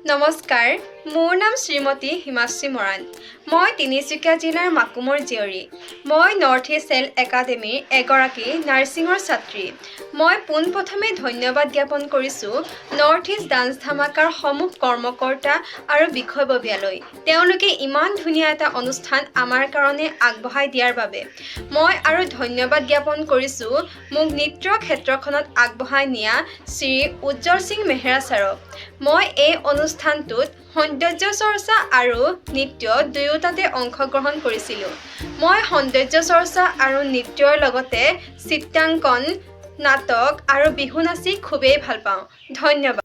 নমস্কাৰ, মোৰ নাম শ্ৰীমতী হিমাশ্ৰী মৰাণ। মই তিনিচুকীয়া জিলাৰ মাকুমৰ জীয়ৰী। মই নৰ্থ ইষ্ট চেল একাডেমীৰ এগৰাকী নাৰ্ছিঙৰ ছাত্ৰী। মই পোনপ্ৰথমে ধন্যবাদ জ্ঞাপন কৰিছোঁ নৰ্থ ইষ্ট ডান্স ধামাকাৰ সমূহ কৰ্মকৰ্তা আৰু বিষয়ববীয়ালৈ। তেওঁলোকে ইমান ধুনীয়া এটা অনুষ্ঠান আমাৰ কাৰণে আগবঢ়াই দিয়াৰ বাবে। মই আৰু ধন্যবাদ জ্ঞাপন কৰিছোঁ মোক নৃত্য ক্ষেত্ৰখনত আগবঢ়াই নিয়া শ্ৰী উজ্জ্বল সিং মেহৰা ছাৰক। মই এই অনুষ্ঠানটোত সৌন্দৰ্য চৰ্চা আৰু নৃত্য দুয়োটাতে অংশগ্ৰহণ কৰিছিলোঁ। মই সৌন্দৰ্য চৰ্চা আৰু নৃত্যৰ লগতে চিত্ৰাংকন, নাটক আৰু বিহু নাচি খুবেই ভাল পাওঁ। ধন্যবাদ।